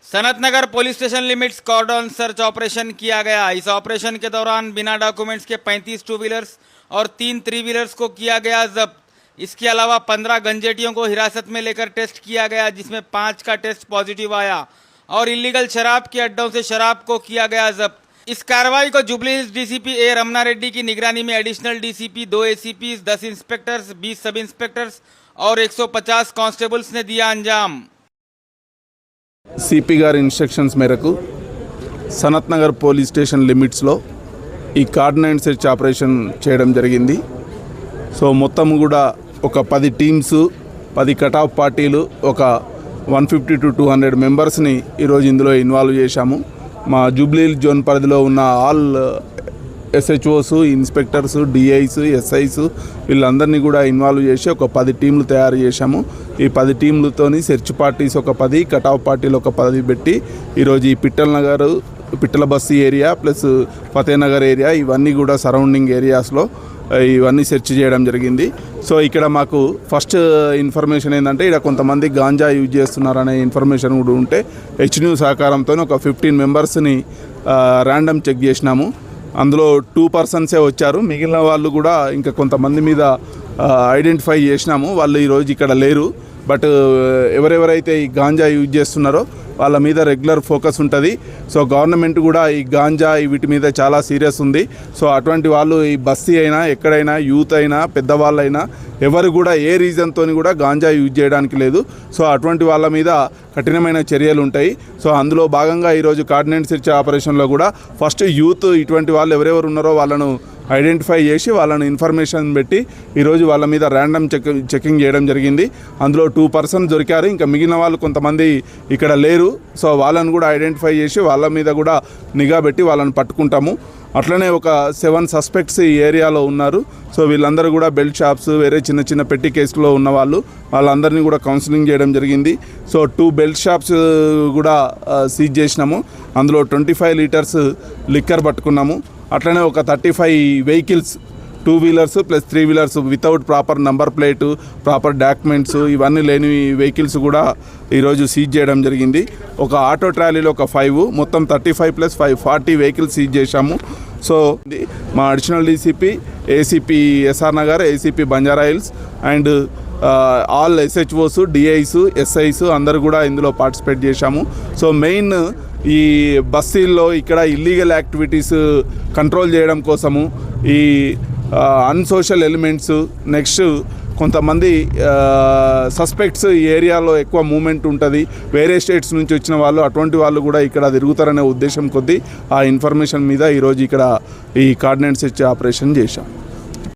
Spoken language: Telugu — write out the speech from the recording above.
सनत नगर police station limits कॉर्डन search operation किया गया। इस ऑपरेशन के दौरान बिना डॉक्यूमेंट्स के 35 टू व्हीलर्स और 3 3 व्हीलर्स को किया गया जब्त। इसके अलावा 15 गंजेटियों को हिरासत में लेकर टेस्ट किया गया, जिसमें 5 का टेस्ट पॉजिटिव आया और इलीगल शराब के अड्डों से शराब को किया गया जब्त। इस कार्रवाई को जुबली हिल्स डीसीपी ए रमना रेड्डी की निगरानी में एडिशनल डीसीपी, 2 एसीपीज, 10 इंस्पेक्टर्स, 20 सब इंस्पेक्टर्स और 150 कांस्टेबल्स ने दिया अंजाम। సిపి గారి ఇన్స్ట్రక్షన్స్ మేరకు సనత్ నగర్ పోలీస్ స్టేషన్ లిమిట్స్లో ఈ కార్డినెంట్ సెర్చ్ ఆపరేషన్ చేయడం జరిగింది. సో మొత్తం కూడా ఒక 10 టీమ్స్, 10 కటాఫ్ పార్టీలు, ఒక 150 to 200 మెంబర్స్ని ఈరోజు ఇందులో ఇన్వాల్వ్ చేశాము. మా జూబ్లీ హిల్స్ జోన్ పరిధిలో ఉన్న ఆల్ ఎస్హెచ్ఓస్, ఇన్స్పెక్టర్స్, డిఐస్, ఎస్ఐస్ వీళ్ళందరినీ కూడా ఇన్వాల్వ్ చేసి ఒక 10 టీంలు తయారు చేశాము. ఈ 10 టీంలతోని సెర్చ్ పార్టీస్ ఒక 10, కటాఫ్ పార్టీలు ఒక 10 పెట్టి ఈరోజు ఈ పిట్టల బస్సు ఏరియా ప్లస్ ఫతేనగర్ ఏరియా ఇవన్నీ కూడా సరౌండింగ్ ఏరియాస్లో ఇవన్నీ సెర్చ్ చేయడం జరిగింది. సో ఇక్కడ మాకు ఫస్ట్ ఇన్ఫర్మేషన్ ఏంటంటే ఇక్కడ కొంతమంది గాంజా యూజ్ చేస్తున్నారనే ఇన్ఫర్మేషన్ కూడా ఉంటే హెచ్న్యూ సహకారంతో ఒక 15 మెంబర్స్ని ర్యాండమ్ చెక్ చేసినాము. అందులో 2 పర్సన్సే వచ్చారు. మిగిలిన వాళ్ళు కూడా ఇంకా కొంతమంది మీద ఐడెంటిఫై చేసినాము. వాళ్ళు ఈరోజు ఇక్కడ లేరు. బట్ ఎవరెవరైతే ఈ గాంజా యూజ్ చేస్తున్నారో వాళ్ళ మీద రెగ్యులర్ ఫోకస్ ఉంటుంది. సో గవర్నమెంట్ కూడా ఈ గాంజా వీటి మీద చాలా సీరియస్ ఉంది. సో అటువంటి వాళ్ళు ఈ బస్తీ అయినా ఎక్కడైనా యూత్ అయినా పెద్దవాళ్ళైనా ఎవరు కూడా ఏ రీజన్తో కూడా గాంజా యూజ్ చేయడానికి లేదు. సో అటువంటి వాళ్ళ మీద కఠినమైన చర్యలు ఉంటాయి. సో అందులో భాగంగా ఈరోజు కార్డినెంట్ సెర్చ్ ఆపరేషన్లో కూడా ఫస్ట్ యూత్ ఇటువంటి వాళ్ళు ఎవరెవరు ఉన్నారో వాళ్ళను ఐడెంటిఫై చేసి వాళ్ళని ఇన్ఫర్మేషన్ పెట్టి ఈరోజు వాళ్ళ మీద ర్యాండమ్ చెకింగ్ చేయడం జరిగింది. అందులో 2 పర్సన్స్ దొరికారు. ఇంకా మిగిలిన వాళ్ళు కొంతమంది ఇక్కడ లేరు. సో వాళ్ళని కూడా ఐడెంటిఫై చేసి వాళ్ళ మీద కూడా నిఘా పెట్టి వాళ్ళని పట్టుకుంటాము. అట్లనే ఒక 7 సస్పెక్ట్స్ ఈ ఏరియాలో ఉన్నారు. సో వీళ్ళందరూ కూడా బెల్ట్ షాప్స్, వేరే చిన్న చిన్న పెట్టి కేసులో ఉన్న వాళ్ళందరినీ కూడా కౌన్సిలింగ్ చేయడం జరిగింది. సో 2 బెల్ట్ షాప్స్ కూడా సీజ్ చేసినాము. అందులో 25 లీటర్స్ లిక్కర్ పట్టుకున్నాము. అట్లనే ఒక 35 vehicles, 2 wheelers plus 3 wheelers without proper number plate, proper documents ఇవన్నీ లేని వెహికల్స్ కూడా ఈరోజు సీజ్ చేయడం జరిగింది. ఒక ఆటో ట్రాలీలో ఒక 5, మొత్తం 35 + 5 40 వెహికల్స్ సీజ్ చేశాము. సో మా additional DCP, ACP SR Nagar, ACP Banjara Hills and all SHOs, DIs, SIs అందరూ కూడా ఇందులో పార్టిసిపేట్ చేశాము. సో మెయిన్ ఈ బస్తీల్లో ఇక్కడ ఇల్లీగల్ యాక్టివిటీస్ కంట్రోల్ చేయడం కోసము ఈ అన్సోషల్ ఎలిమెంట్స్, నెక్స్ట్ కొంతమంది సస్పెక్ట్స్ ఈ ఏరియాలో ఎక్కువ మూమెంట్ ఉంటుంది, వేరే స్టేట్స్ నుంచి వచ్చిన వాళ్ళు, అటువంటి వాళ్ళు కూడా ఇక్కడ తిరుగుతారనే ఉద్దేశం కొద్దీ ఆ ఇన్ఫర్మేషన్ మీద ఈరోజు ఇక్కడ ఈ కార్డినెంట్ సెర్చ్ ఆపరేషన్ చేశాం.